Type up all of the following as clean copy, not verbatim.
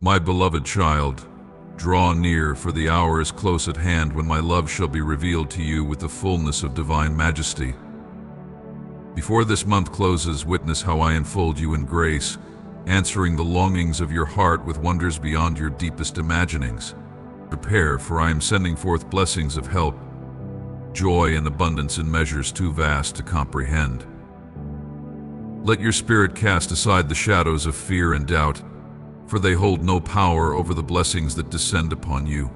My beloved child, draw near, for the hour is close at hand when my love shall be revealed to you with the fullness of divine majesty. Before this month closes, witness how I enfold you in grace, answering the longings of your heart with wonders beyond your deepest imaginings. Prepare, for I am sending forth blessings of help, joy and abundance in measures too vast to comprehend. Let your spirit cast aside the shadows of fear and doubt, for they hold no power over the blessings that descend upon you.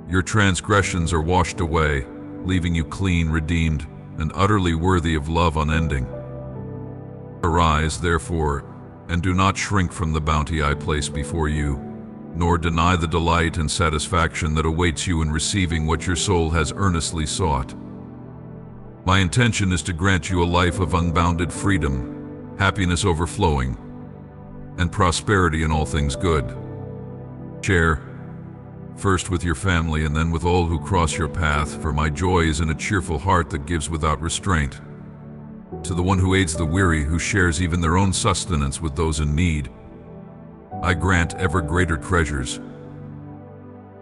Your transgressions are washed away, leaving you clean, redeemed, and utterly worthy of love unending. Arise, therefore, and do not shrink from the bounty I place before you, nor deny the delight and satisfaction that awaits you in receiving what your soul has earnestly sought. My intention is to grant you a life of unbounded freedom, happiness overflowing, and prosperity in all things good. Share, first with your family and then with all who cross your path, for my joy is in a cheerful heart that gives without restraint. To the one who aids the weary, who shares even their own sustenance with those in need, I grant ever greater treasures.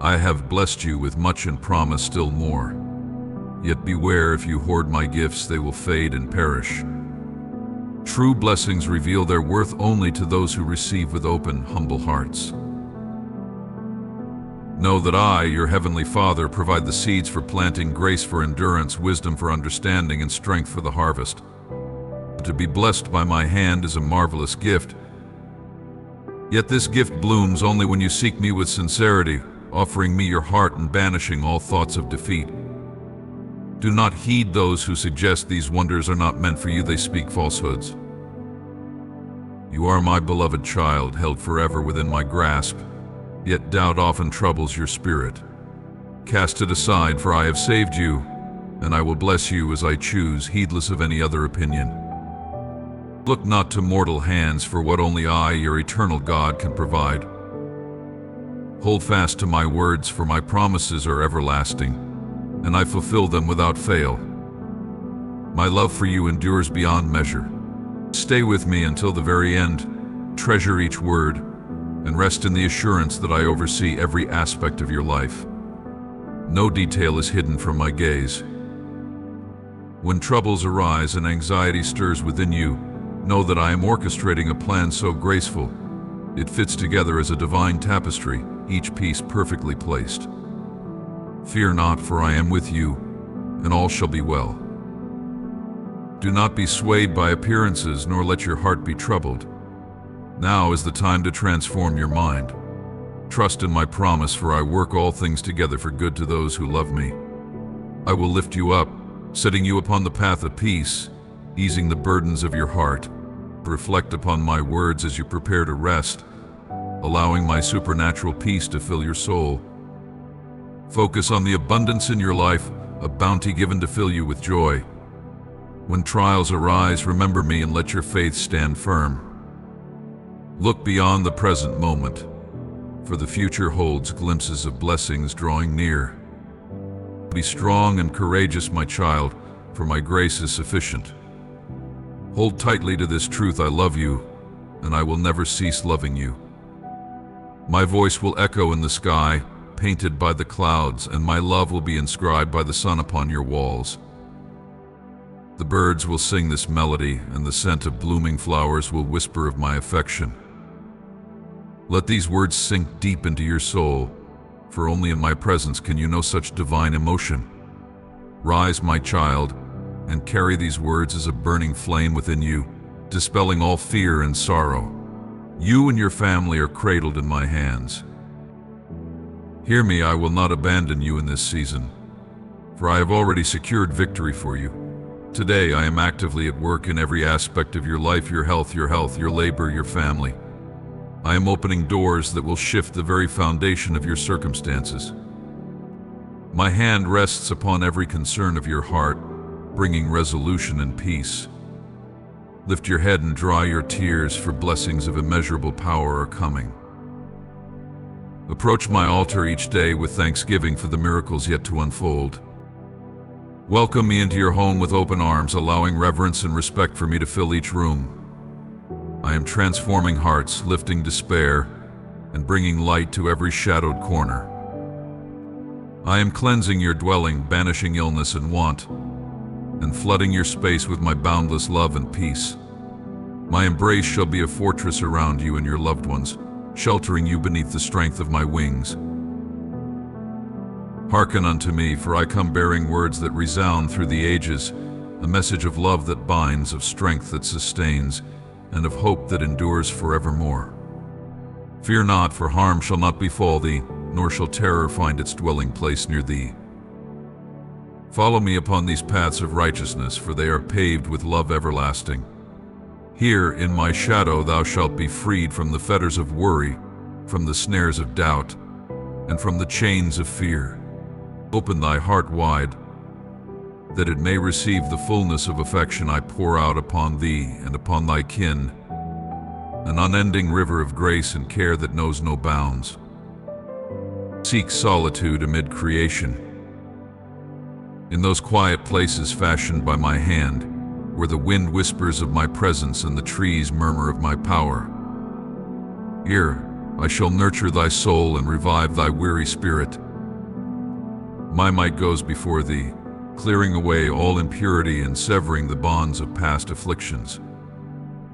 I have blessed you with much and promise still more. Yet beware, if you hoard my gifts, they will fade and perish. True blessings reveal their worth only to those who receive with open, humble hearts. Know that I, your heavenly Father, provide the seeds for planting, grace for endurance, wisdom for understanding, and strength for the harvest. To be blessed by my hand is a marvelous gift. Yet this gift blooms only when you seek me with sincerity, offering me your heart and banishing all thoughts of defeat. Do not heed those who suggest these wonders are not meant for you. They speak falsehoods. You are my beloved child, held forever within my grasp, yet doubt often troubles your spirit. Cast it aside, for I have saved you, and I will bless you as I choose, heedless of any other opinion. Look not to mortal hands for what only I, your eternal God, can provide. Hold fast to my words, for my promises are everlasting, and I fulfill them without fail. My love for you endures beyond measure. Stay with me until the very end, treasure each word, and rest in the assurance that I oversee every aspect of your life. No detail is hidden from my gaze. When troubles arise and anxiety stirs within you, know that I am orchestrating a plan so graceful, it fits together as a divine tapestry, each piece perfectly placed. Fear not, for I am with you, and all shall be well. Do not be swayed by appearances, nor let your heart be troubled. Now is the time to transform your mind. Trust in my promise, for I work all things together for good to those who love me. I will lift you up, setting you upon the path of peace, easing the burdens of your heart. Reflect upon my words as you prepare to rest, allowing my supernatural peace to fill your soul. Focus on the abundance in your life, a bounty given to fill you with joy. When trials arise, remember me and let your faith stand firm. Look beyond the present moment, for the future holds glimpses of blessings drawing near. Be strong and courageous, my child, for my grace is sufficient. Hold tightly to this truth: I love you, and I will never cease loving you. My voice will echo in the sky, painted by the clouds, and my love will be inscribed by the sun upon your walls. The birds will sing this melody, and the scent of blooming flowers will whisper of my affection. Let these words sink deep into your soul, for only in my presence can you know such divine emotion. Rise, my child, and carry these words as a burning flame within you, dispelling all fear and sorrow. You and your family are cradled in my hands. Hear me, I will not abandon you in this season, for I have already secured victory for you. Today I am actively at work in every aspect of your life, your health, your labor, your family. I am opening doors that will shift the very foundation of your circumstances. My hand rests upon every concern of your heart, bringing resolution and peace. Lift your head and dry your tears, for blessings of immeasurable power are coming. Approach my altar each day with thanksgiving for the miracles yet to unfold. Welcome me into your home with open arms, allowing reverence and respect for me to fill each room. I am transforming hearts, lifting despair, and bringing light to every shadowed corner. I am cleansing your dwelling, banishing illness and want, and flooding your space with my boundless love and peace. My embrace shall be a fortress around you and your loved ones, sheltering you beneath the strength of my wings. Hearken unto me, for I come bearing words that resound through the ages, a message of love that binds, of strength that sustains, and of hope that endures forevermore. Fear not, for harm shall not befall thee, nor shall terror find its dwelling place near thee. Follow me upon these paths of righteousness, for they are paved with love everlasting. Here in my shadow thou shalt be freed from the fetters of worry, from the snares of doubt, and from the chains of fear. Open thy heart wide, that it may receive the fullness of affection I pour out upon thee and upon thy kin, an unending river of grace and care that knows no bounds. Seek solitude amid creation, in those quiet places fashioned by my hand, where the wind whispers of my presence and the trees murmur of my power. Here I shall nurture thy soul and revive thy weary spirit. My might goes before thee, clearing away all impurity and severing the bonds of past afflictions.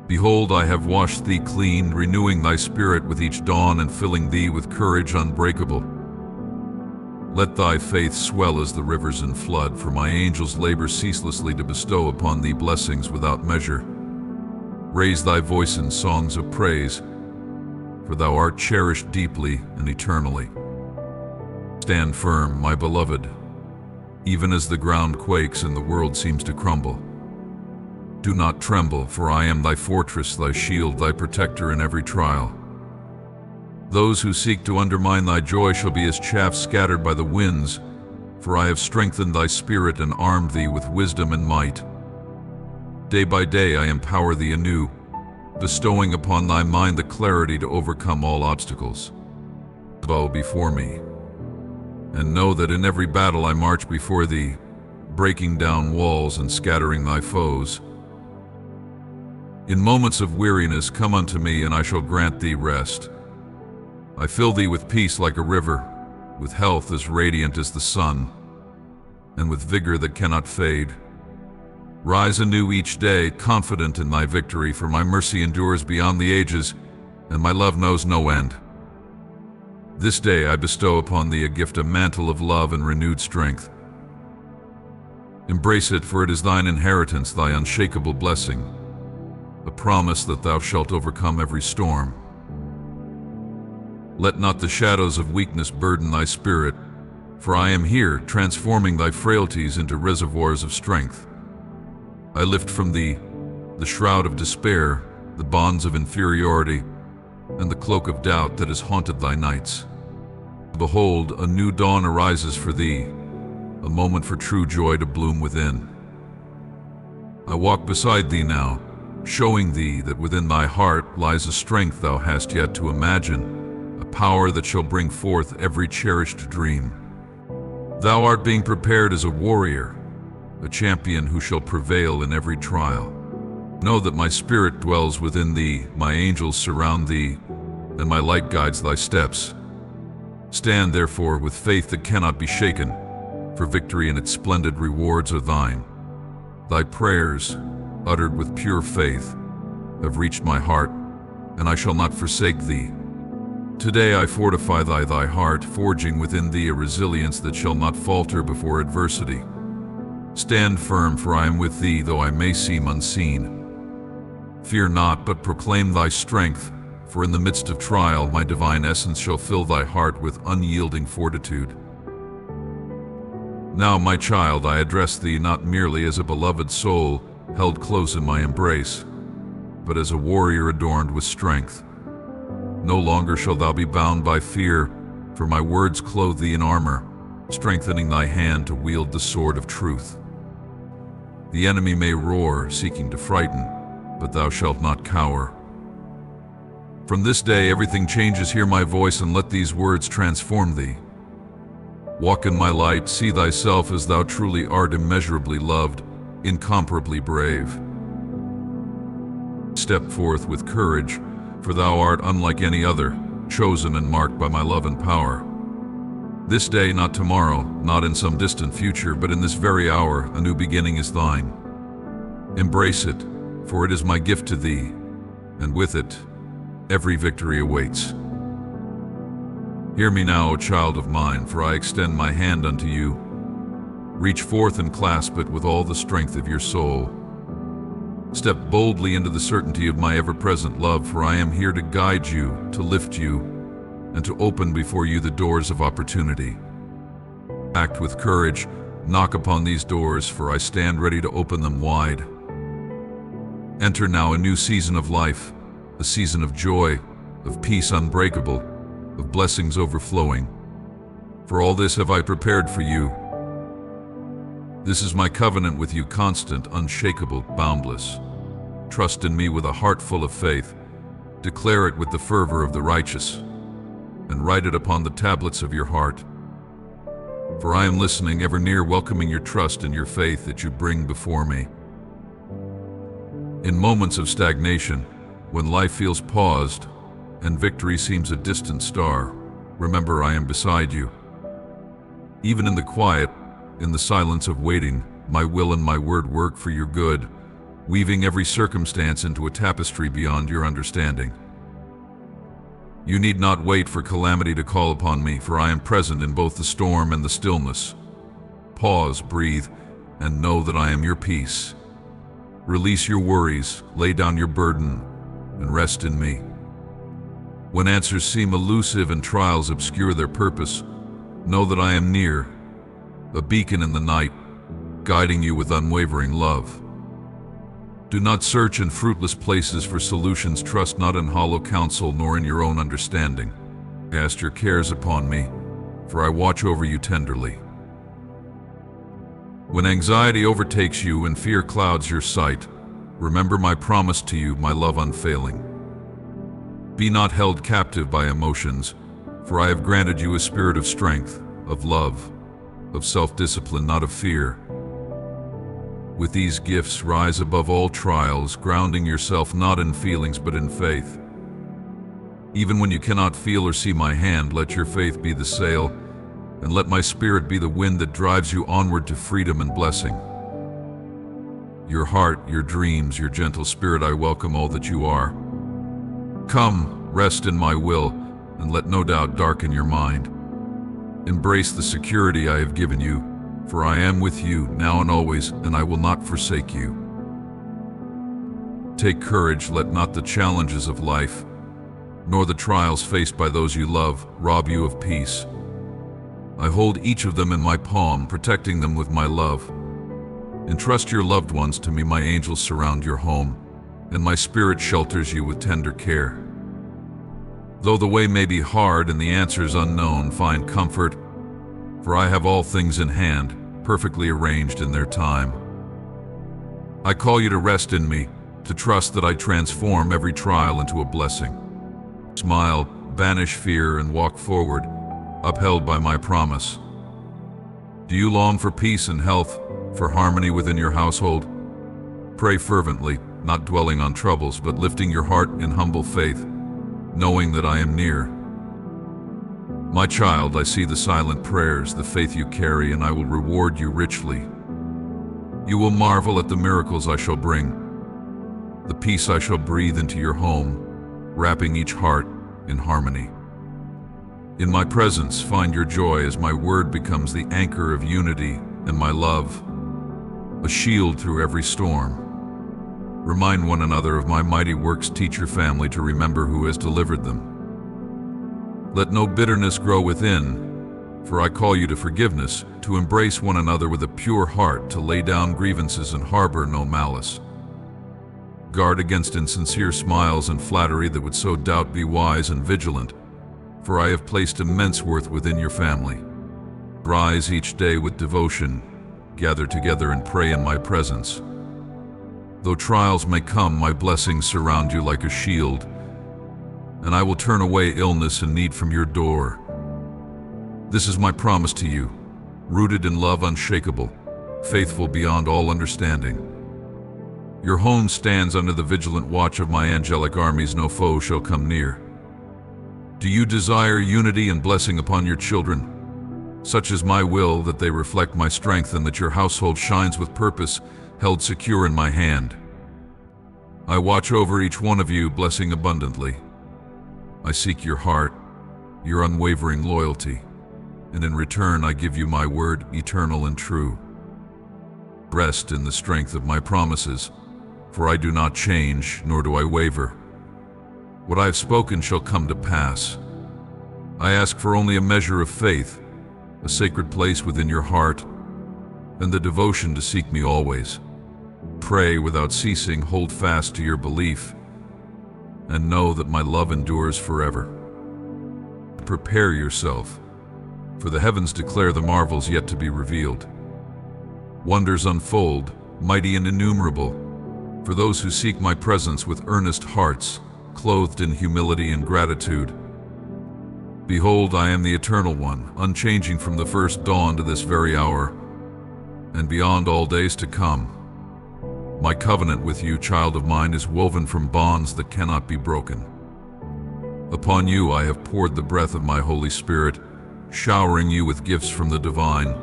Behold, I have washed thee clean, renewing thy spirit with each dawn and filling thee with courage unbreakable. Let thy faith swell as the rivers in flood, for my angels labor ceaselessly to bestow upon thee blessings without measure. Raise thy voice in songs of praise, for thou art cherished deeply and eternally. Stand firm, my beloved, even as the ground quakes and the world seems to crumble. Do not tremble, for I am thy fortress, thy shield, thy protector in every trial. Those who seek to undermine thy joy shall be as chaff scattered by the winds, for I have strengthened thy spirit and armed thee with wisdom and might. Day by day I empower thee anew, bestowing upon thy mind the clarity to overcome all obstacles. Bow before me, and know that in every battle I march before thee, breaking down walls and scattering thy foes. In moments of weariness come unto me, and I shall grant thee rest. I fill thee with peace like a river, with health as radiant as the sun, and with vigor that cannot fade. Rise anew each day, confident in thy victory, for my mercy endures beyond the ages, and my love knows no end. This day I bestow upon thee a gift, a mantle of love and renewed strength. Embrace it, for it is thine inheritance, thy unshakable blessing, a promise that thou shalt overcome every storm. Let not the shadows of weakness burden thy spirit, for I am here, transforming thy frailties into reservoirs of strength. I lift from thee the shroud of despair, the bonds of inferiority, and the cloak of doubt that has haunted thy nights. Behold, a new dawn arises for thee, a moment for true joy to bloom within. I walk beside thee now, showing thee that within thy heart lies a strength thou hast yet to imagine, a power that shall bring forth every cherished dream. Thou art being prepared as a warrior, a champion who shall prevail in every trial. Know that my spirit dwells within thee, my angels surround thee, and my light guides thy steps. Stand therefore with faith that cannot be shaken, for victory and its splendid rewards are thine. Thy prayers, uttered with pure faith, have reached my heart, and I shall not forsake thee. Today I fortify thy heart, forging within thee a resilience that shall not falter before adversity. Stand firm, for I am with thee, though I may seem unseen. Fear not, but proclaim thy strength, for in the midst of trial my divine essence shall fill thy heart with unyielding fortitude. Now, my child, I address thee not merely as a beloved soul held close in my embrace, but as a warrior adorned with strength. No longer shalt thou be bound by fear, for my words clothe thee in armor, strengthening thy hand to wield the sword of truth. The enemy may roar, seeking to frighten, but thou shalt not cower. From this day everything changes. Hear my voice and let these words transform thee. Walk in my light, see thyself as thou truly art, immeasurably loved, incomparably brave. Step forth with courage, for thou art unlike any other, chosen and marked by my love and power. This day, not tomorrow, not in some distant future, but in this very hour, a new beginning is thine. Embrace it, for it is my gift to thee, and with it, every victory awaits. Hear me now, O child of mine, for I extend my hand unto you. Reach forth and clasp it with all the strength of your soul. Step boldly into the certainty of my ever-present love, for I am here to guide you, to lift you, and to open before you the doors of opportunity. Act with courage, knock upon these doors, for I stand ready to open them wide. Enter now a new season of life, a season of joy, of peace unbreakable, of blessings overflowing. For all this have I prepared for you. This is my covenant with you, constant, unshakable, boundless. Trust in me with a heart full of faith. Declare it with the fervor of the righteous, and write it upon the tablets of your heart. For I am listening, ever near, welcoming your trust and your faith that you bring before me. In moments of stagnation, when life feels paused and victory seems a distant star, remember I am beside you. Even in the quiet, in the silence of waiting, my will and my word work for your good, weaving every circumstance into a tapestry beyond your understanding. You need not wait for calamity to call upon me, for I am present in both the storm and the stillness. Pause, breathe, and know that I am your peace. Release your worries, lay down your burden, and rest in me. When answers seem elusive and trials obscure their purpose, know that I am near, a beacon in the night, guiding you with unwavering love. Do not search in fruitless places for solutions, trust not in hollow counsel nor in your own understanding. Cast your cares upon me, for I watch over you tenderly. When anxiety overtakes you and fear clouds your sight, remember my promise to you, my love unfailing. Be not held captive by emotions, for I have granted you a spirit of strength, of love, of self-discipline, not of fear. With these gifts, rise above all trials, grounding yourself not in feelings but in faith. Even when you cannot feel or see my hand, let your faith be the sail, and let my spirit be the wind that drives you onward to freedom and blessing. Your heart, your dreams, your gentle spirit, I welcome all that you are. Come, rest in my will, and let no doubt darken your mind. Embrace the security I have given you, for I am with you now and always, and I will not forsake you. Take courage, let not the challenges of life, nor the trials faced by those you love, rob you of peace. I hold each of them in my palm, protecting them with my love. Entrust your loved ones to me, my angels surround your home, and my spirit shelters you with tender care. Though the way may be hard and the answers unknown, find comfort, for I have all things in hand, perfectly arranged in their time. I call you to rest in me, to trust that I transform every trial into a blessing. Smile, banish fear, and walk forward, upheld by my promise. Do you long for peace and health, for harmony within your household? Pray fervently, not dwelling on troubles, but lifting your heart in humble faith, knowing that I am near. My child, I see the silent prayers, the faith you carry, and I will reward you richly. You will marvel at the miracles I shall bring, the peace I shall breathe into your home, wrapping each heart in harmony. In my presence, find your joy as my word becomes the anchor of unity, and my love, a shield through every storm. Remind one another of my mighty works, teach your family to remember who has delivered them. Let no bitterness grow within, for I call you to forgiveness, to embrace one another with a pure heart, to lay down grievances and harbor no malice. Guard against insincere smiles and flattery that would sow doubt, be wise and vigilant, for I have placed immense worth within your family. Rise each day with devotion, gather together and pray in my presence. Though trials may come, my blessings surround you like a shield, and I will turn away illness and need from your door. This is my promise to you, rooted in love unshakable, faithful beyond all understanding. Your home stands under the vigilant watch of my angelic armies, no foe shall come near. Do you desire unity and blessing upon your children? Such is my will, that they reflect my strength and that your household shines with purpose, held secure in my hand. I watch over each one of you, blessing abundantly. I seek your heart, your unwavering loyalty, and in return I give you my word, eternal and true. Rest in the strength of my promises, for I do not change, nor do I waver. What I have spoken shall come to pass. I ask for only a measure of faith, a sacred place within your heart, and the devotion to seek me always. Pray without ceasing, hold fast to your belief, and know that my love endures forever. Prepare yourself, for the heavens declare the marvels yet to be revealed. Wonders unfold, mighty and innumerable, for those who seek my presence with earnest hearts, clothed in humility and gratitude. Behold, I am the Eternal One, unchanging from the first dawn to this very hour, and beyond all days to come. My covenant with you, child of mine, is woven from bonds that cannot be broken. Upon you I have poured the breath of my Holy Spirit, showering you with gifts from the divine,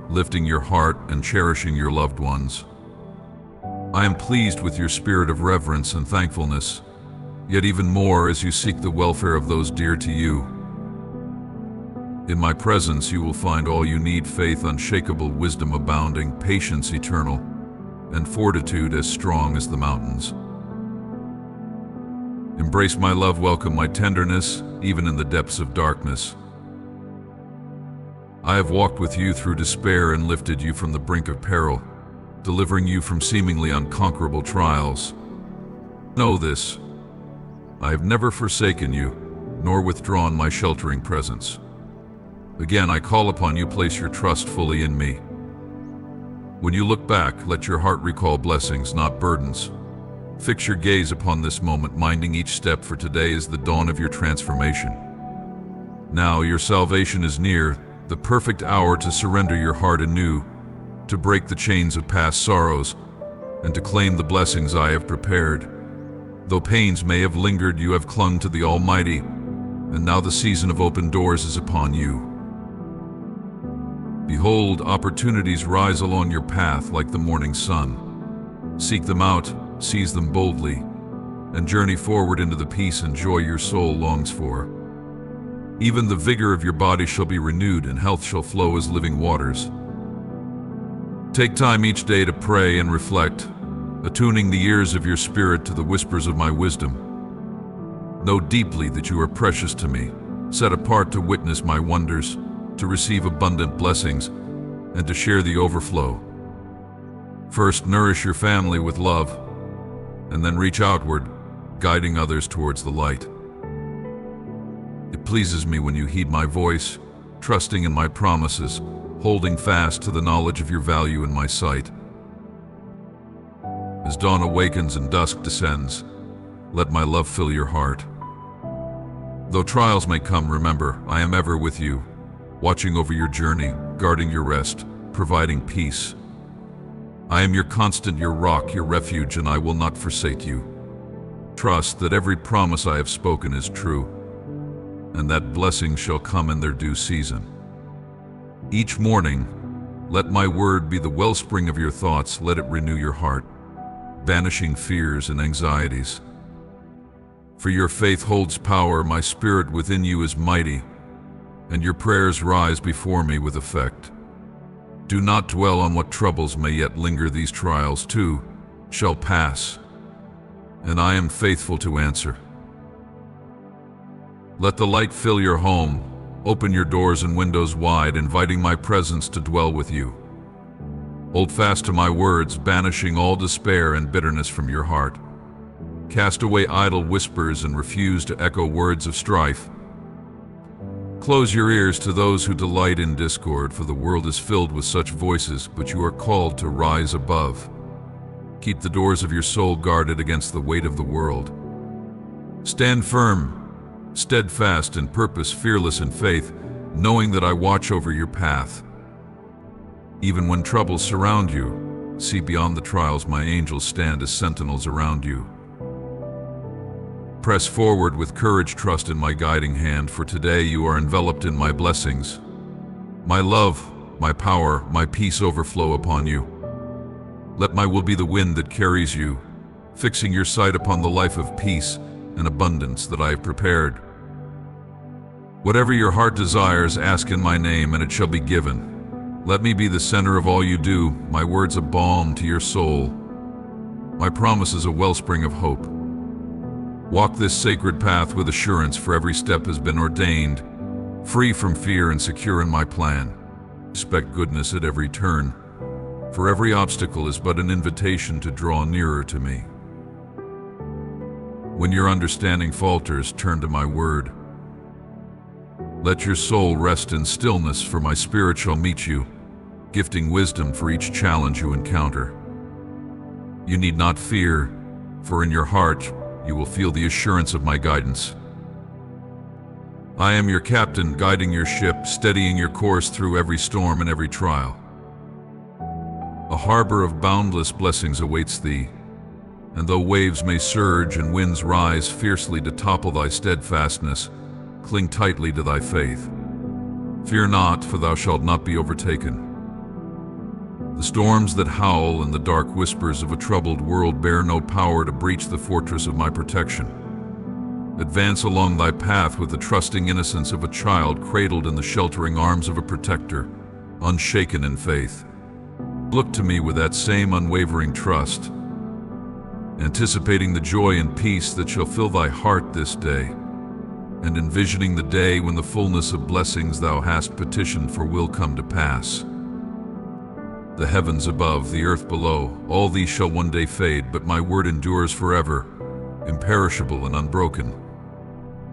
lifting your heart and cherishing your loved ones. I am pleased with your spirit of reverence and thankfulness, yet even more as you seek the welfare of those dear to you. In my presence you will find all you need: faith unshakable, wisdom abounding, patience eternal, and fortitude as strong as the mountains. Embrace my love, welcome my tenderness, even in the depths of darkness. I have walked with you through despair and lifted you from the brink of peril, delivering you from seemingly unconquerable trials. Know this: I have never forsaken you, nor withdrawn my sheltering presence. Again, I call upon you, place your trust fully in me. When you look back, let your heart recall blessings, not burdens. Fix your gaze upon this moment, minding each step, for today is the dawn of your transformation. Now your salvation is near, the perfect hour to surrender your heart anew, to break the chains of past sorrows, and to claim the blessings I have prepared. Though pains may have lingered, you have clung to the Almighty, and now the season of open doors is upon you. Behold, opportunities rise along your path like the morning sun. Seek them out, seize them boldly, and journey forward into the peace and joy your soul longs for. Even the vigor of your body shall be renewed, and health shall flow as living waters. Take time each day to pray and reflect, attuning the ears of your spirit to the whispers of my wisdom. Know deeply that you are precious to me, set apart to witness my wonders, to receive abundant blessings, and to share the overflow. First, nourish your family with love, and then reach outward, guiding others towards the light. It pleases me when you heed my voice, trusting in my promises, holding fast to the knowledge of your value in my sight. As dawn awakens and dusk descends, let my love fill your heart. Though trials may come, remember, I am ever with you, watching over your journey, guarding your rest, providing peace. I am your constant, your rock, your refuge, and I will not forsake you. Trust that every promise I have spoken is true, and that blessings shall come in their due season. Each morning, let my word be the wellspring of your thoughts, let it renew your heart, banishing fears and anxieties. For your faith holds power, my spirit within you is mighty, and your prayers rise before me with effect. Do not dwell on what troubles may yet linger, these trials too shall pass, and I am faithful to answer. Let the light fill your home, open your doors and windows wide, inviting my presence to dwell with you. Hold fast to my words, banishing all despair and bitterness from your heart. Cast away idle whispers and refuse to echo words of strife. Close your ears to those who delight in discord, for the world is filled with such voices, but you are called to rise above. Keep the doors of your soul guarded against the weight of the world. Stand firm, steadfast in purpose, fearless in faith, knowing that I watch over your path. Even when troubles surround you, see beyond the trials, my angels stand as sentinels around you. press forward with courage, trust in my guiding hand, for today you are enveloped in my blessings. My love, my power, my peace overflow upon you. Let my will be the wind that carries you, fixing your sight upon the life of peace and abundance that I have prepared. Whatever your heart desires, ask in my name, and it shall be given. Let me be the center of all you do, my words a balm to your soul, my promises a wellspring of hope. Walk this sacred path with assurance, for every step has been ordained, free from fear and secure in my plan. Expect goodness at every turn, for every obstacle is but an invitation to draw nearer to me. When your understanding falters, turn to my word. Let your soul rest in stillness, for my spirit shall meet you, gifting wisdom for each challenge you encounter. You need not fear, for in your heart you will feel the assurance of my guidance. I am your captain, guiding your ship, steadying your course through every storm and every trial. A harbor of boundless blessings awaits thee, and though waves may surge and winds rise fiercely to topple thy steadfastness, cling tightly to thy faith. Fear not, for thou shalt not be overtaken. The storms that howl and the dark whispers of a troubled world bear no power to breach the fortress of my protection. Advance along thy path with the trusting innocence of a child cradled in the sheltering arms of a protector, unshaken in faith. Look to me with that same unwavering trust, anticipating the joy and peace that shall fill thy heart this day, and envisioning the day when the fullness of blessings thou hast petitioned for will come to pass. The heavens above, the earth below, all these shall one day fade, but my word endures forever, imperishable and unbroken.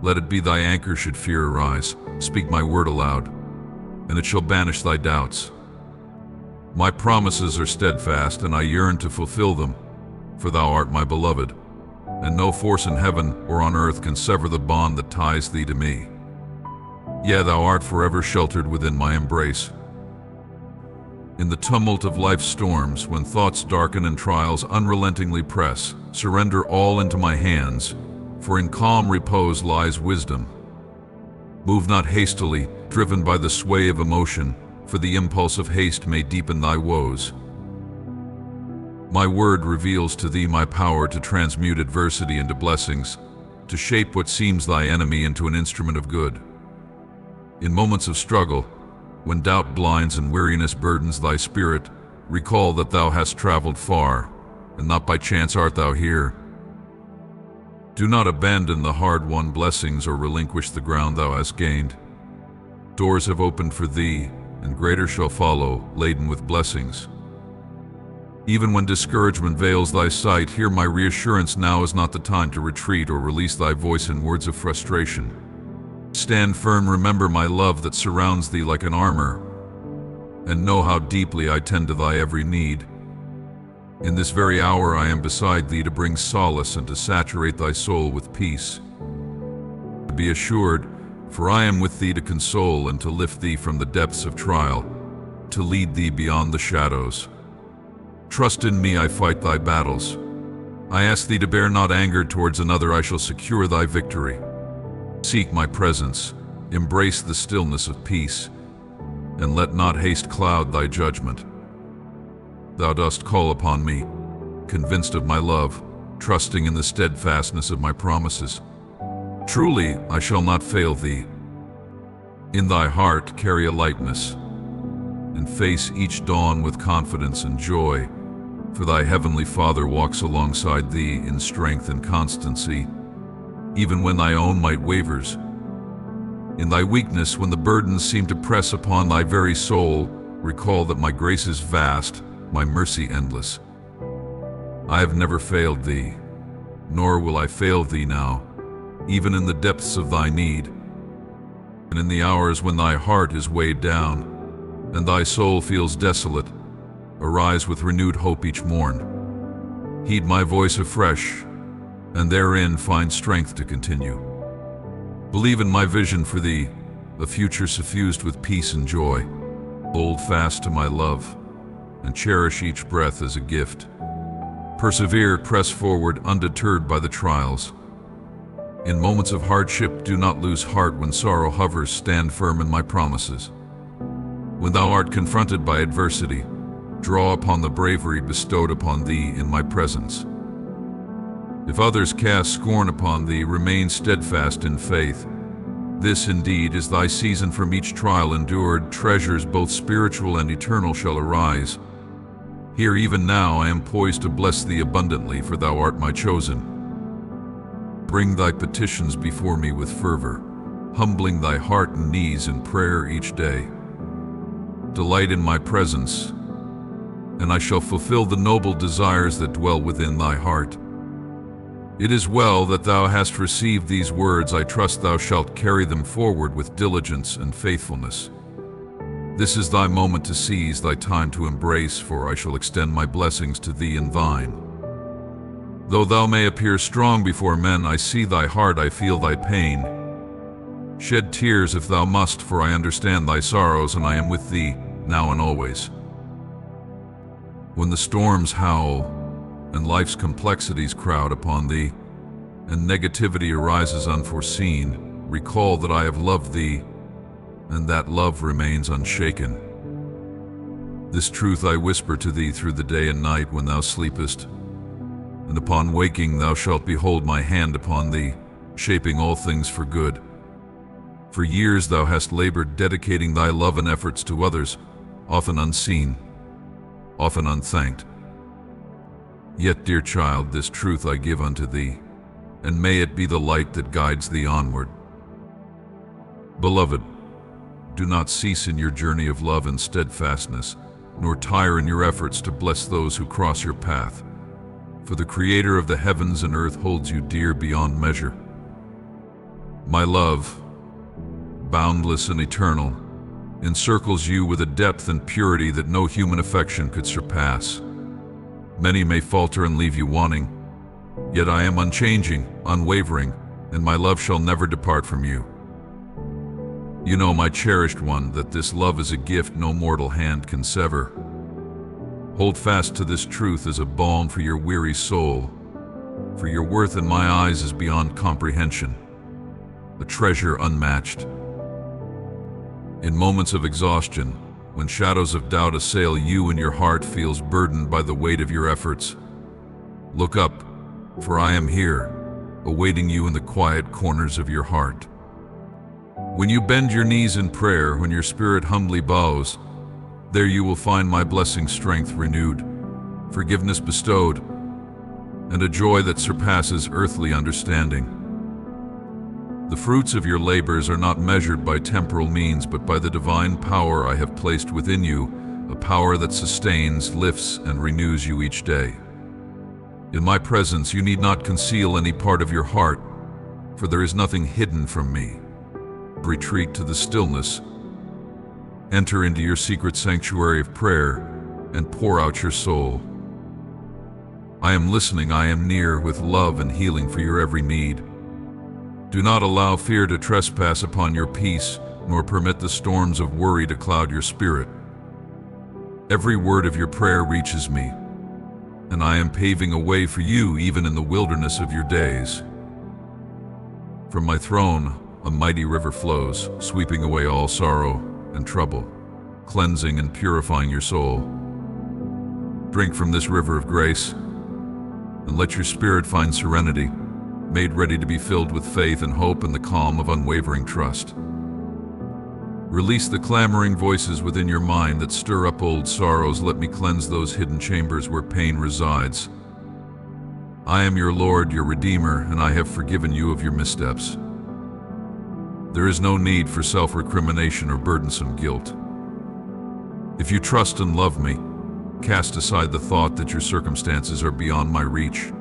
Let it be thy anchor should fear arise. Speak my word aloud, and it shall banish thy doubts. My promises are steadfast, and I yearn to fulfill them, for thou art my beloved, and no force in heaven or on earth can sever the bond that ties thee to me. Yea, thou art forever sheltered within my embrace. In the tumult of life's storms, when thoughts darken and trials unrelentingly press, surrender all into my hands, for in calm repose lies wisdom. Move not hastily, driven by the sway of emotion, for the impulse of haste may deepen thy woes. My word reveals to thee my power to transmute adversity into blessings, to shape what seems thy enemy into an instrument of good. In moments of struggle, when doubt blinds and weariness burdens thy spirit, recall that thou hast traveled far, and not by chance art thou here. Do not abandon the hard-won blessings or relinquish the ground thou hast gained. Doors have opened for thee, and greater shall follow, laden with blessings. Even when discouragement veils thy sight, hear my reassurance: now is not the time to retreat or release thy voice in words of frustration. Stand firm, remember my love that surrounds thee like an armor, and know how deeply I tend to thy every need. In this very hour I am beside thee to bring solace and to saturate thy soul with peace. Be assured, for I am with thee to console and to lift thee from the depths of trial, to lead thee beyond the shadows. Trust in me, I fight thy battles. I ask thee to bear not anger towards another, I shall secure thy victory. Seek my presence, embrace the stillness of peace, and let not haste cloud thy judgment. Thou dost call upon me, convinced of my love, trusting in the steadfastness of my promises. Truly, I shall not fail thee. In thy heart carry a lightness, and face each dawn with confidence and joy, for thy heavenly Father walks alongside thee in strength and constancy, even when thy own might wavers. In thy weakness, when the burdens seem to press upon thy very soul, recall that my grace is vast, my mercy endless. I have never failed thee, nor will I fail thee now, even in the depths of thy need, and in the hours when thy heart is weighed down, and thy soul feels desolate. Arise with renewed hope each morn. Heed my voice afresh, and therein find strength to continue. Believe in my vision for thee, a future suffused with peace and joy. Hold fast to my love, and cherish each breath as a gift. Persevere, press forward, undeterred by the trials. In moments of hardship, do not lose heart. When sorrow hovers, stand firm in my promises. When thou art confronted by adversity, draw upon the bravery bestowed upon thee in my presence. If others cast scorn upon thee, remain steadfast in faith. This indeed is thy season. From each trial endured, treasures both spiritual and eternal shall arise. Here even now I am poised to bless thee abundantly, for thou art my chosen. Bring thy petitions before me with fervor, humbling thy heart and knees in prayer each day. Delight in my presence, and I shall fulfill the noble desires that dwell within thy heart. It is well that thou hast received these words. I trust thou shalt carry them forward with diligence and faithfulness. This is thy moment to seize, thy time to embrace, for I shall extend my blessings to thee and thine. Though thou may appear strong before men, I see thy heart, I feel thy pain. Shed tears if thou must, for I understand thy sorrows, and I am with thee, now and always. When the storms howl, and life's complexities crowd upon thee, and negativity arises unforeseen, recall that I have loved thee, and that love remains unshaken. This truth I whisper to thee through the day and night when thou sleepest, and upon waking thou shalt behold my hand upon thee, shaping all things for good. For years thou hast labored, dedicating thy love and efforts to others, often unseen, often unthanked. Yet, dear child, this truth I give unto thee, and may it be the light that guides thee onward. Beloved, do not cease in your journey of love and steadfastness, nor tire in your efforts to bless those who cross your path, for the Creator of the heavens and earth holds you dear beyond measure. My love, boundless and eternal, encircles you with a depth and purity that no human affection could surpass. Many may falter and leave you wanting, yet I am unchanging, unwavering, and my love shall never depart from you. You know, my cherished one, that this love is a gift no mortal hand can sever. Hold fast to this truth as a balm for your weary soul, for your worth in my eyes is beyond comprehension, a treasure unmatched. In moments of exhaustion, when shadows of doubt assail you and your heart feels burdened by the weight of your efforts, look up, for I am here, awaiting you in the quiet corners of your heart. When you bend your knees in prayer, when your spirit humbly bows, there you will find my blessing, strength renewed, forgiveness bestowed, and a joy that surpasses earthly understanding. The fruits of your labors are not measured by temporal means, but by the divine power I have placed within you, a power that sustains, lifts, and renews you each day. In my presence, you need not conceal any part of your heart, for there is nothing hidden from me. Retreat to the stillness, enter into your secret sanctuary of prayer, and pour out your soul. I am listening, I am near, with love and healing for your every need. Do not allow fear to trespass upon your peace, nor permit the storms of worry to cloud your spirit. Every word of your prayer reaches me, and I am paving a way for you even in the wilderness of your days. From my throne, a mighty river flows, sweeping away all sorrow and trouble, cleansing and purifying your soul. Drink from this river of grace, and let your spirit find serenity, made ready to be filled with faith and hope and the calm of unwavering trust. Release the clamoring voices within your mind that stir up old sorrows. Let me cleanse those hidden chambers where pain resides. I am your Lord, your Redeemer, and I have forgiven you of your missteps. There is no need for self-recrimination or burdensome guilt. If you trust and love me, cast aside the thought that your circumstances are beyond my reach.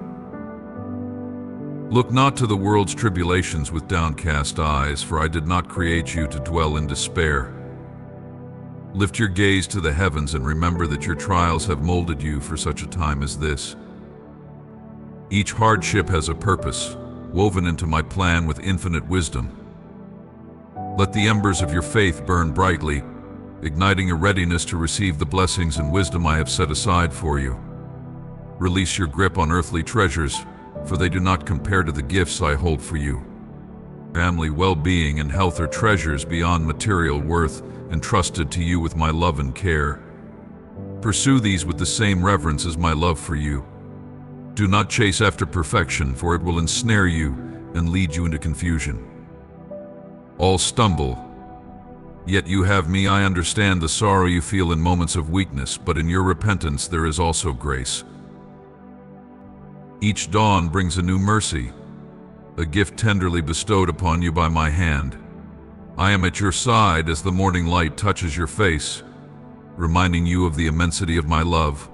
Look not to the world's tribulations with downcast eyes, for I did not create you to dwell in despair. Lift your gaze to the heavens and remember that your trials have molded you for such a time as this. Each hardship has a purpose, woven into my plan with infinite wisdom. Let the embers of your faith burn brightly, igniting a readiness to receive the blessings and wisdom I have set aside for you. Release your grip on earthly treasures, for they do not compare to the gifts I hold for you. Family well-being and health are treasures beyond material worth, entrusted to you with my love and care. Pursue these with the same reverence as my love for you. Do not chase after perfection, for it will ensnare you and lead you into confusion. All stumble, yet you have me. I understand the sorrow you feel in moments of weakness, but in your repentance there is also grace. Each dawn brings a new mercy, a gift tenderly bestowed upon you by my hand. I am at your side as the morning light touches your face, reminding you of the immensity of my love.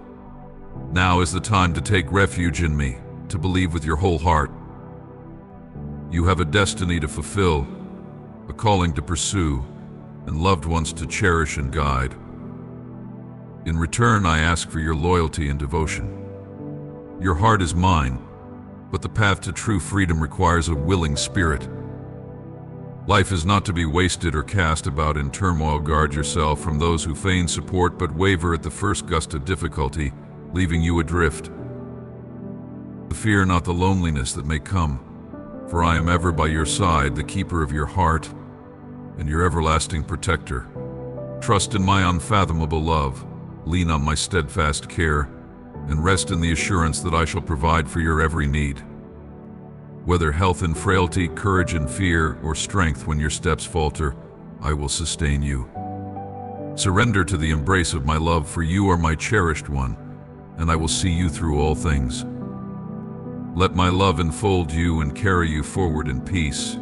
Now is the time to take refuge in me, to believe with your whole heart. You have a destiny to fulfill, a calling to pursue, and loved ones to cherish and guide. In return, I ask for your loyalty and devotion. Your heart is mine, but the path to true freedom requires a willing spirit. Life is not to be wasted or cast about in turmoil. Guard yourself from those who feign support but waver at the first gust of difficulty, leaving you adrift. Fear not the loneliness that may come, for I am ever by your side, the keeper of your heart and your everlasting protector. Trust in my unfathomable love, lean on my steadfast care, and rest in the assurance that I shall provide for your every need. Whether health and frailty, courage and fear, or strength when your steps falter, I will sustain you. Surrender to the embrace of my love, for you are my cherished one, and I will see you through all things. Let my love enfold you and carry you forward in peace.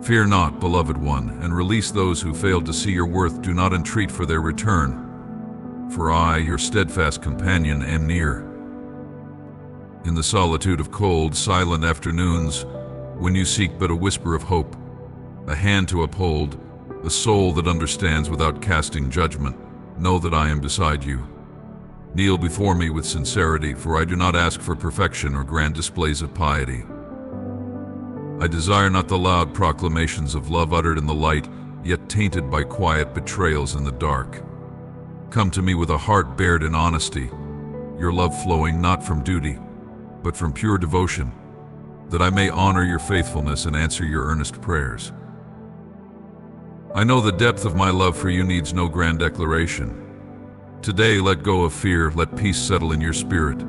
Fear not, beloved one, and release those who fail to see your worth. Do not entreat for their return, for I, your steadfast companion, am near. In the solitude of cold, silent afternoons, when you seek but a whisper of hope, a hand to uphold, a soul that understands without casting judgment, know that I am beside you. Kneel before me with sincerity, for I do not ask for perfection or grand displays of piety. I desire not the loud proclamations of love uttered in the light, yet tainted by quiet betrayals in the dark. Come to me with a heart bared in honesty, your love flowing not from duty, but from pure devotion, that I may honor your faithfulness and answer your earnest prayers. I know the depth of my love for you needs no grand declaration. Today, let go of fear, let peace settle in your spirit.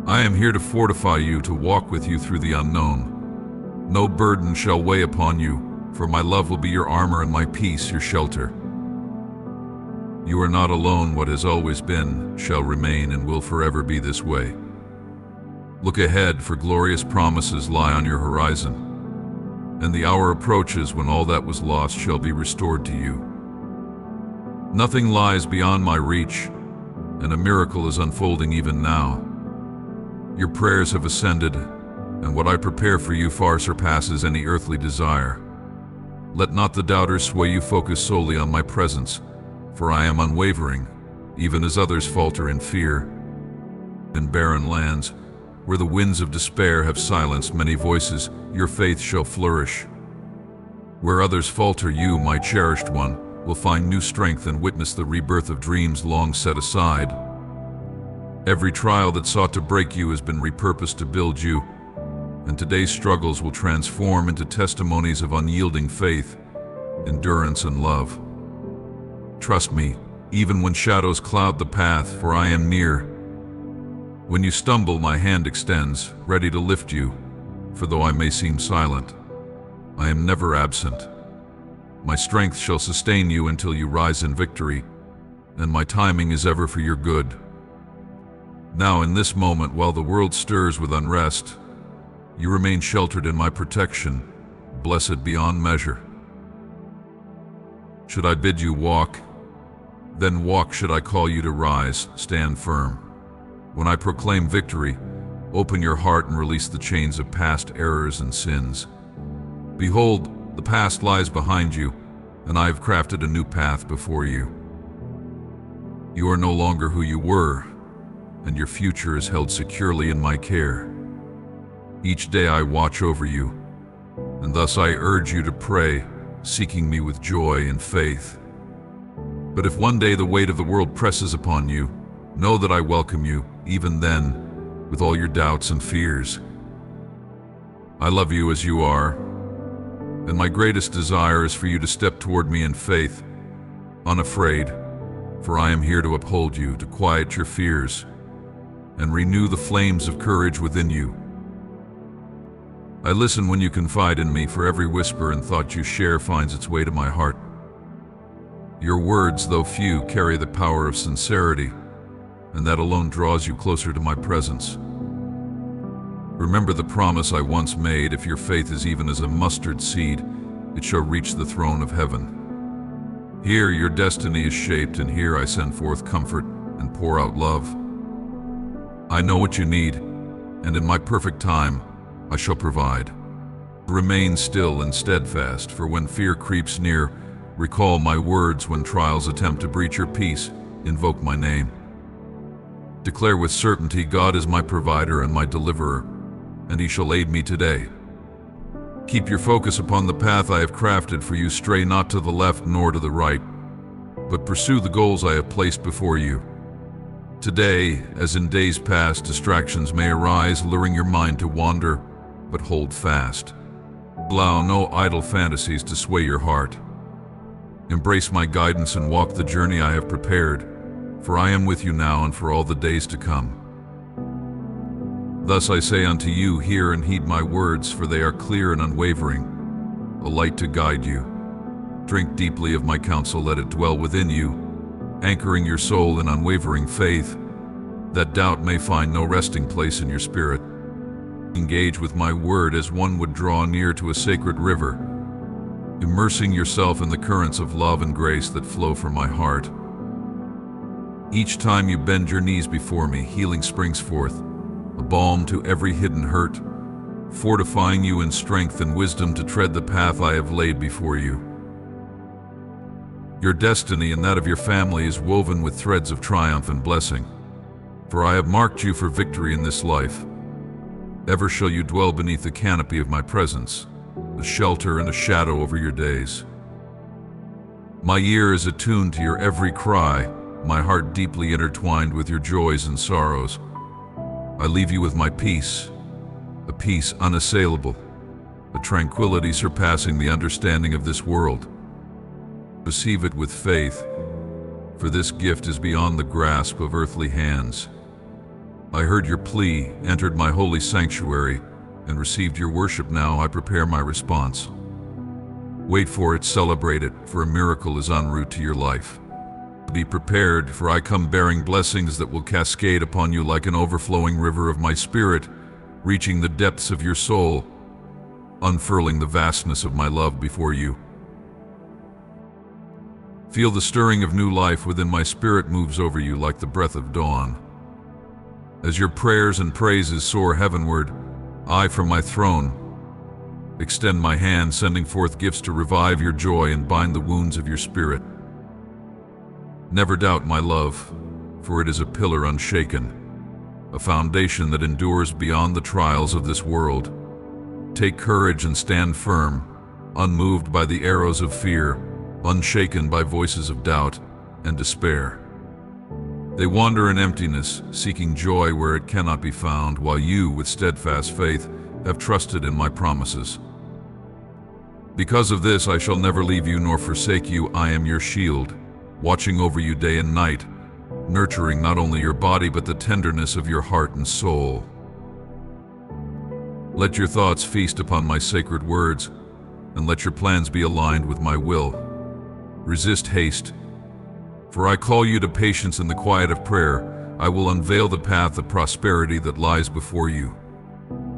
I am here to fortify you, to walk with you through the unknown. No burden shall weigh upon you, for my love will be your armor and my peace your shelter. You are not alone. What has always been, shall remain, and will forever be this way. Look ahead, for glorious promises lie on your horizon, and the hour approaches when all that was lost shall be restored to you. Nothing lies beyond my reach, and a miracle is unfolding even now. Your prayers have ascended, and what I prepare for you far surpasses any earthly desire. Let not the doubters sway you. Focus solely on my presence, for I am unwavering, even as others falter in fear. In barren lands, where the winds of despair have silenced many voices, your faith shall flourish. Where others falter, you, my cherished one, will find new strength and witness the rebirth of dreams long set aside. Every trial that sought to break you has been repurposed to build you, and today's struggles will transform into testimonies of unyielding faith, endurance, and love. Trust me, even when shadows cloud the path, for I am near. When you stumble, my hand extends, ready to lift you, for though I may seem silent, I am never absent. My strength shall sustain you until you rise in victory, and my timing is ever for your good. Now, in this moment, while the world stirs with unrest, you remain sheltered in my protection, blessed beyond measure. Should I bid you walk, then walk. Should I call you to rise, stand firm. When I proclaim victory, open your heart and release the chains of past errors and sins. Behold, the past lies behind you, and I have crafted a new path before you. You are no longer who you were, and your future is held securely in my care. Each day I watch over you, and thus I urge you to pray, seeking me with joy and faith. But if one day the weight of the world presses upon you, know that I welcome you, even then, with all your doubts and fears. I love you as you are, and my greatest desire is for you to step toward me in faith, unafraid, for I am here to uphold you, to quiet your fears, and renew the flames of courage within you. I listen when you confide in me, for every whisper and thought you share finds its way to my heart. Your words, though few, carry the power of sincerity, and that alone draws you closer to my presence. Remember the promise I once made: if your faith is even as a mustard seed, it shall reach the throne of heaven. Here your destiny is shaped, and here I send forth comfort and pour out love. I know what you need, and in my perfect time, I shall provide. Remain still and steadfast, for when fear creeps near, recall my words. When trials attempt to breach your peace, invoke my name. Declare with certainty, God is my provider and my deliverer, and he shall aid me today. Keep your focus upon the path I have crafted for you. Stray not to the left nor to the right, but pursue the goals I have placed before you. Today, as in days past, distractions may arise, luring your mind to wander, but hold fast. Allow no idle fantasies to sway your heart. Embrace my guidance and walk the journey I have prepared, for I am with you now and for all the days to come. Thus I say unto you, hear and heed my words, for they are clear and unwavering, a light to guide you. Drink deeply of my counsel, let it dwell within you, anchoring your soul in unwavering faith, that doubt may find no resting place in your spirit. Engage with my word as one would draw near to a sacred river, immersing yourself in the currents of love and grace that flow from my heart. Each time you bend your knees before me, healing springs forth, a balm to every hidden hurt, fortifying you in strength and wisdom to tread the path I have laid before you. Your destiny and that of your family is woven with threads of triumph and blessing, for I have marked you for victory in this life. Ever shall you dwell beneath the canopy of my presence, a shelter and a shadow over your days. My ear is attuned to your every cry, my heart deeply intertwined with your joys and sorrows. I leave you with my peace, a peace unassailable, a tranquility surpassing the understanding of this world. Receive it with faith, for this gift is beyond the grasp of earthly hands. I heard your plea, entered my holy sanctuary, and received your worship. Now I prepare my response. Wait for it, celebrate it, for a miracle is en route to your life. Be prepared, for I come bearing blessings that will cascade upon you like an overflowing river of my spirit, reaching the depths of your soul, unfurling the vastness of my love before you. Feel the stirring of new life within my spirit moves over you like the breath of dawn. As your prayers and praises soar heavenward, I from my throne extend my hand, sending forth gifts to revive your joy and bind the wounds of your spirit. Never doubt my love, for it is a pillar unshaken, a foundation that endures beyond the trials of this world. Take courage and stand firm, unmoved by the arrows of fear, unshaken by voices of doubt and despair. They wander in emptiness, seeking joy where it cannot be found, while you, with steadfast faith, have trusted in my promises. Because of this, I shall never leave you nor forsake you. I am your shield, watching over you day and night, nurturing not only your body but the tenderness of your heart and soul. Let your thoughts feast upon my sacred words, and let your plans be aligned with my will. Resist haste, for I call you to patience in the quiet of prayer. I will unveil the path of prosperity that lies before you.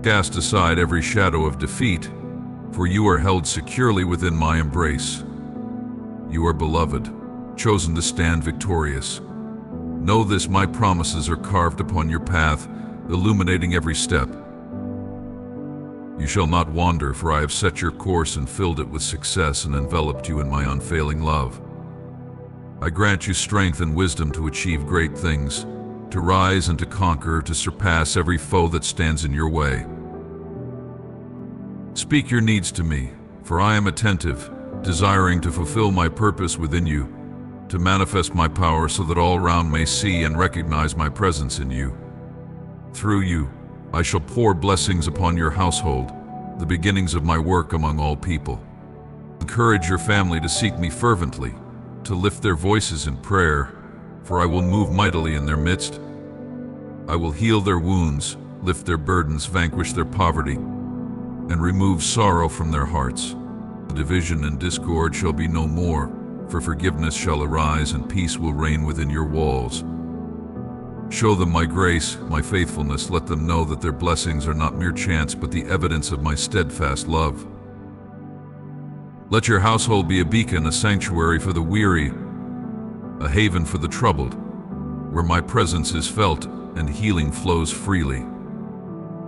Cast aside every shadow of defeat, for you are held securely within my embrace. You are beloved, chosen to stand victorious. Know this, my promises are carved upon your path, illuminating every step. You shall not wander, for I have set your course and filled it with success and enveloped you in my unfailing love. I grant you strength and wisdom to achieve great things, to rise and to conquer, to surpass every foe that stands in your way. Speak your needs to me, for I am attentive, desiring to fulfill my purpose within you, to manifest my power so that all around may see and recognize my presence in you. Through you, I shall pour blessings upon your household, the beginnings of my work among all people. Encourage your family to seek me fervently, to lift their voices in prayer, for I will move mightily in their midst. I will heal their wounds, lift their burdens, vanquish their poverty, and remove sorrow from their hearts. Division and discord shall be no more, for forgiveness shall arise and peace will reign within your walls. Show them my grace, my faithfulness. Let them know that their blessings are not mere chance, but the evidence of my steadfast love. Let your household be a beacon, a sanctuary for the weary, a haven for the troubled, where my presence is felt and healing flows freely.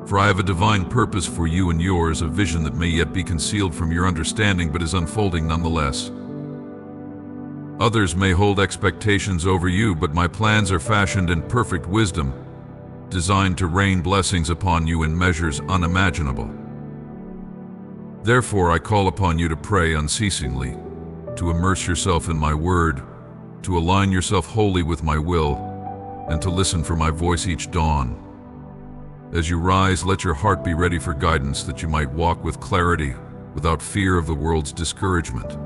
For I have a divine purpose for you and yours, a vision that may yet be concealed from your understanding but is unfolding nonetheless. Others may hold expectations over you, but my plans are fashioned in perfect wisdom, designed to rain blessings upon you in measures unimaginable. Therefore I call upon you to pray unceasingly, to immerse yourself in my word, to align yourself wholly with my will, and to listen for my voice each dawn. As you rise, let your heart be ready for guidance, that you might walk with clarity, without fear of the world's discouragement.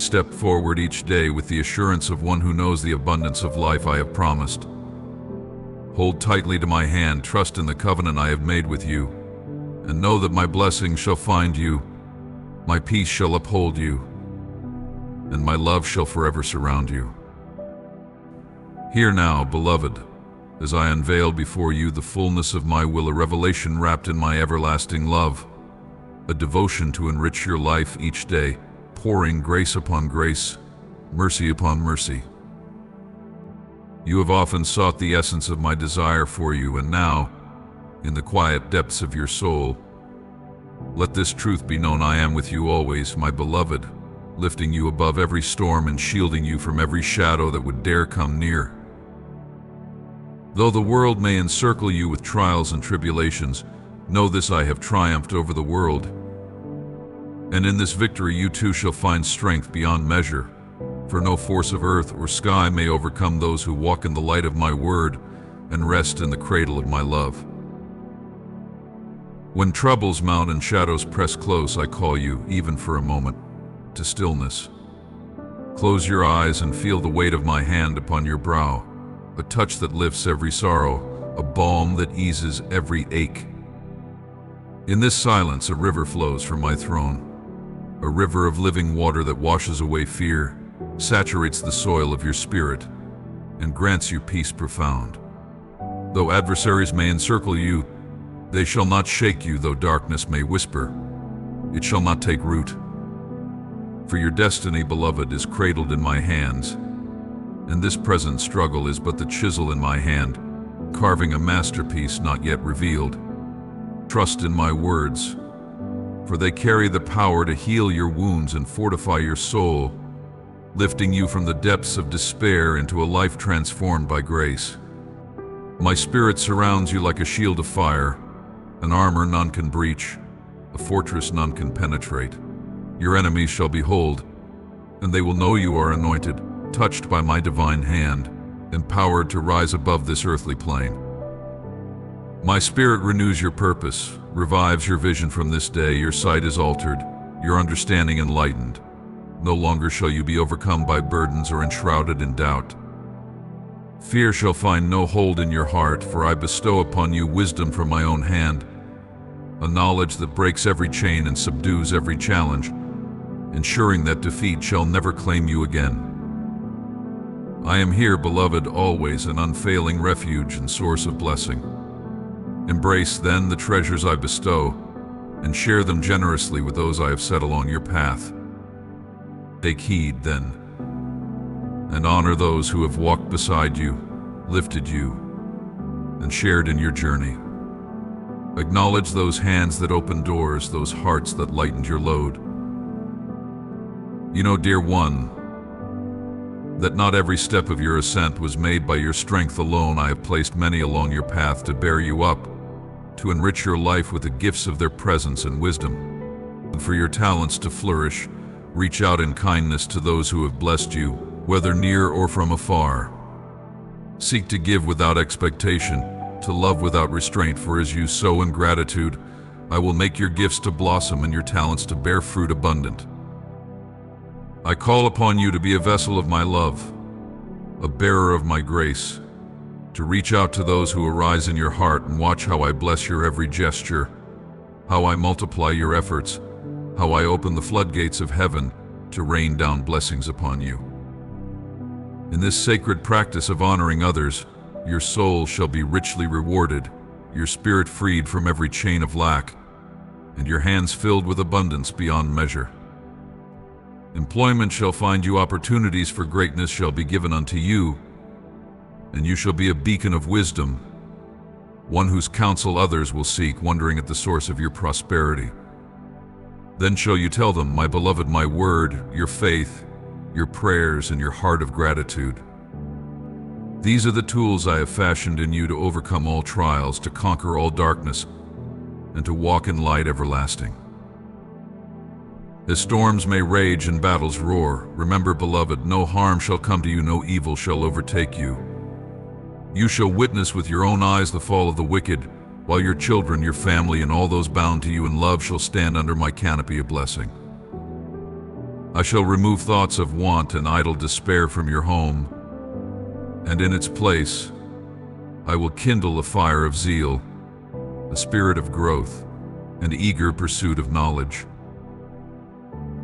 Step forward each day with the assurance of one who knows the abundance of life I have promised. Hold tightly to my hand, trust in the covenant I have made with you, and know that my blessings shall find you, my peace shall uphold you, and my love shall forever surround you. Hear now, beloved, as I unveil before you the fullness of my will, a revelation wrapped in my everlasting love, a devotion to enrich your life each day, pouring grace upon grace, mercy upon mercy. You have often sought the essence of my desire for you, and now, in the quiet depths of your soul, let this truth be known: I am with you always, my beloved, lifting you above every storm and shielding you from every shadow that would dare come near. Though the world may encircle you with trials and tribulations, know this: I have triumphed over the world. And in this victory you too shall find strength beyond measure, for no force of earth or sky may overcome those who walk in the light of my word and rest in the cradle of my love. When troubles mount and shadows press close, I call you, even for a moment, to stillness. Close your eyes and feel the weight of my hand upon your brow, a touch that lifts every sorrow, a balm that eases every ache. In this silence a river flows from my throne, a river of living water that washes away fear, saturates the soil of your spirit, and grants you peace profound. Though adversaries may encircle you, they shall not shake you. Though darkness may whisper, it shall not take root. For your destiny, beloved, is cradled in my hands, and this present struggle is but the chisel in my hand, carving a masterpiece not yet revealed. Trust in my words, for they carry the power to heal your wounds and fortify your soul, lifting you from the depths of despair into a life transformed by grace. My spirit surrounds you like a shield of fire, an armor none can breach, a fortress none can penetrate. Your enemies shall behold, and they will know you are anointed, touched by my divine hand, empowered to rise above this earthly plane. My spirit renews your purpose, revives your vision from this day. Your sight is altered, your understanding enlightened. No longer shall you be overcome by burdens or enshrouded in doubt. Fear shall find no hold in your heart, for I bestow upon you wisdom from my own hand, a knowledge that breaks every chain and subdues every challenge, ensuring that defeat shall never claim you again. I am here, beloved, always an unfailing refuge and source of blessing. Embrace, then, the treasures I bestow, and share them generously with those I have set along your path. Take heed, then, and honor those who have walked beside you, lifted you, and shared in your journey. Acknowledge those hands that opened doors, those hearts that lightened your load. You know, dear one, that not every step of your ascent was made by your strength alone. I have placed many along your path to bear you up, to enrich your life with the gifts of their presence and wisdom. And for your talents to flourish, reach out in kindness to those who have blessed you, whether near or from afar. Seek to give without expectation, to love without restraint, for as you sow in gratitude, I will make your gifts to blossom and your talents to bear fruit abundant. I call upon you to be a vessel of my love, a bearer of my grace, to reach out to those who arise in your heart and watch how I bless your every gesture, how I multiply your efforts, how I open the floodgates of heaven to rain down blessings upon you. In this sacred practice of honoring others, your soul shall be richly rewarded, your spirit freed from every chain of lack, and your hands filled with abundance beyond measure. Employment shall find you, opportunities for greatness shall be given unto you, and you shall be a beacon of wisdom, one whose counsel others will seek, wondering at the source of your prosperity. Then shall you tell them, my beloved, my word, your faith, your prayers, and your heart of gratitude. These are the tools I have fashioned in you to overcome all trials, to conquer all darkness, and to walk in light everlasting. As storms may rage and battles roar, remember, beloved, no harm shall come to you, no evil shall overtake you. You shall witness with your own eyes the fall of the wicked, while your children, your family, and all those bound to you in love shall stand under my canopy of blessing. I shall remove thoughts of want and idle despair from your home, and in its place I will kindle a fire of zeal, a spirit of growth, and eager pursuit of knowledge.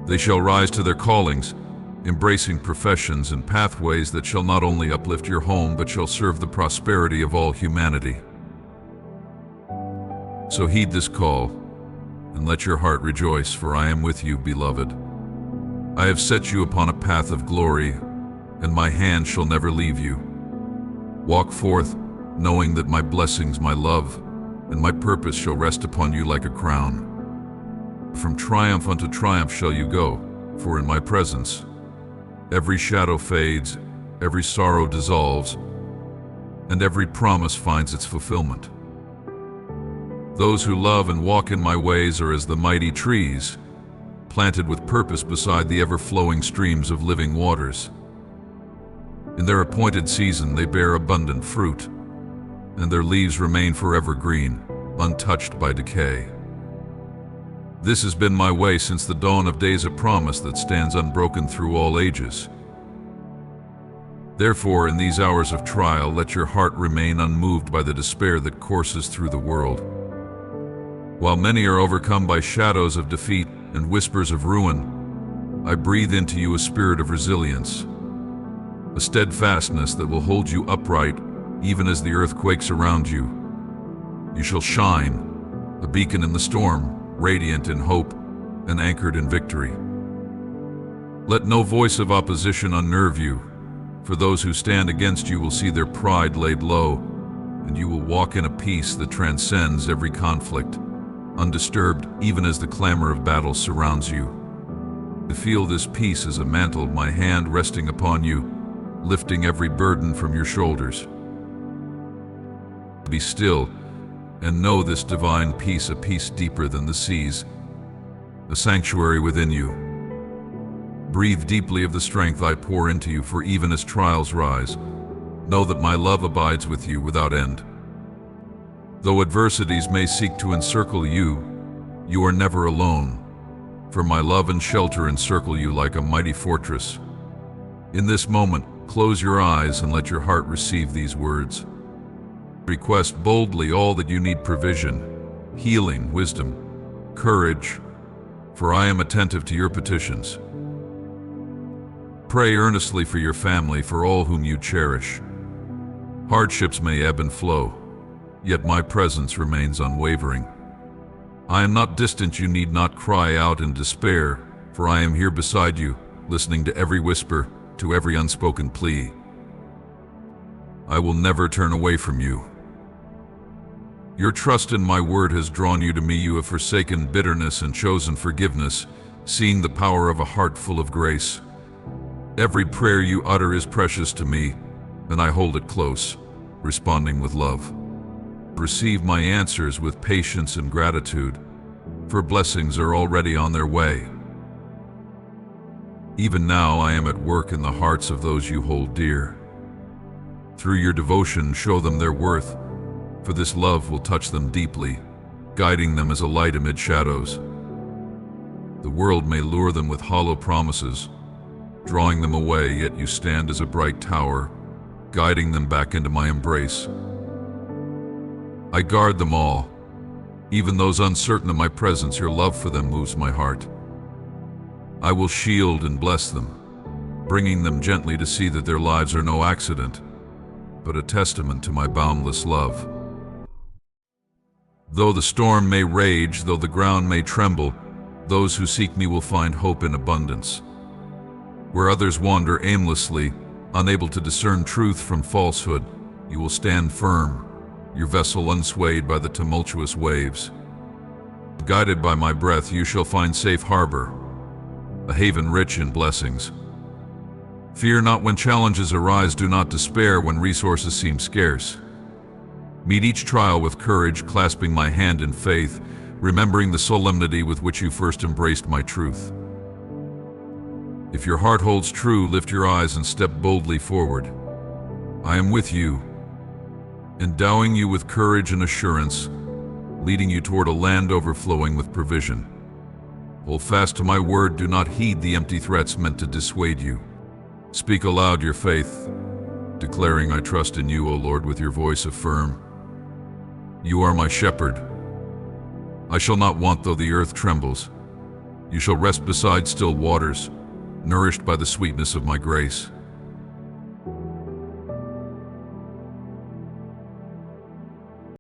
They shall rise to their callings, embracing professions and pathways that shall not only uplift your home but shall serve the prosperity of all humanity. So heed this call, and let your heart rejoice, for I am with you, beloved. I have set you upon a path of glory, and my hand shall never leave you. Walk forth, knowing that my blessings, my love, and my purpose shall rest upon you like a crown. From triumph unto triumph shall you go, for in my presence every shadow fades, every sorrow dissolves, and every promise finds its fulfillment. Those who love and walk in my ways are as the mighty trees, planted with purpose beside the ever-flowing streams of living waters. In their appointed season they bear abundant fruit, and their leaves remain forever green, untouched by decay. This has been my way since the dawn of days, a promise that stands unbroken through all ages. Therefore, in these hours of trial, let your heart remain unmoved by the despair that courses through the world. While many are overcome by shadows of defeat and whispers of ruin, I breathe into you a spirit of resilience, a steadfastness that will hold you upright even as the earth quakes around you. You shall shine, a beacon in the storm, radiant in hope and anchored in victory. Let no voice of opposition unnerve you, for those who stand against you will see their pride laid low, and you will walk in a peace that transcends every conflict, undisturbed even as the clamor of battle surrounds you. To feel this peace as a mantle, my hand resting upon you, lifting every burden from your shoulders. Be still and know this divine peace, a peace deeper than the seas, a sanctuary within you. Breathe deeply of the strength I pour into you, for even as trials rise, know that my love abides with you without end. Though adversities may seek to encircle you, you are never alone, for my love and shelter encircle you like a mighty fortress. In this moment, close your eyes and let your heart receive these words. Request boldly all that you need: provision, healing, wisdom, courage, for I am attentive to your petitions. Pray earnestly for your family, for all whom you cherish. Hardships may ebb and flow, yet my presence remains unwavering. I am not distant, you need not cry out in despair, for I am here beside you, listening to every whisper, to every unspoken plea. I will never turn away from you. Your trust in my word has drawn you to me. You have forsaken bitterness and chosen forgiveness, seeing the power of a heart full of grace. Every prayer you utter is precious to me, and I hold it close, responding with love. Receive my answers with patience and gratitude, for blessings are already on their way. Even now I am at work in the hearts of those you hold dear. Through your devotion, show them their worth, for this love will touch them deeply, guiding them as a light amid shadows. The world may lure them with hollow promises, drawing them away, yet you stand as a bright tower, guiding them back into my embrace. I guard them all, even those uncertain of my presence. Your love for them moves my heart. I will shield and bless them, bringing them gently to see that their lives are no accident, but a testament to my boundless love. Though the storm may rage, though the ground may tremble, those who seek me will find hope in abundance. Where others wander aimlessly, unable to discern truth from falsehood, you will stand firm, your vessel unswayed by the tumultuous waves. Guided by my breath, you shall find safe harbor, a haven rich in blessings. Fear not when challenges arise, do not despair when resources seem scarce. Meet each trial with courage, clasping my hand in faith, remembering the solemnity with which you first embraced my truth. If your heart holds true, lift your eyes and step boldly forward. I am with you, endowing you with courage and assurance, leading you toward a land overflowing with provision. Hold fast to my word, do not heed the empty threats meant to dissuade you. Speak aloud your faith, declaring I trust in you, O Lord, with your voice affirm. You are my shepherd. I shall not want though the earth trembles. You shall rest beside still waters, nourished by the sweetness of my grace.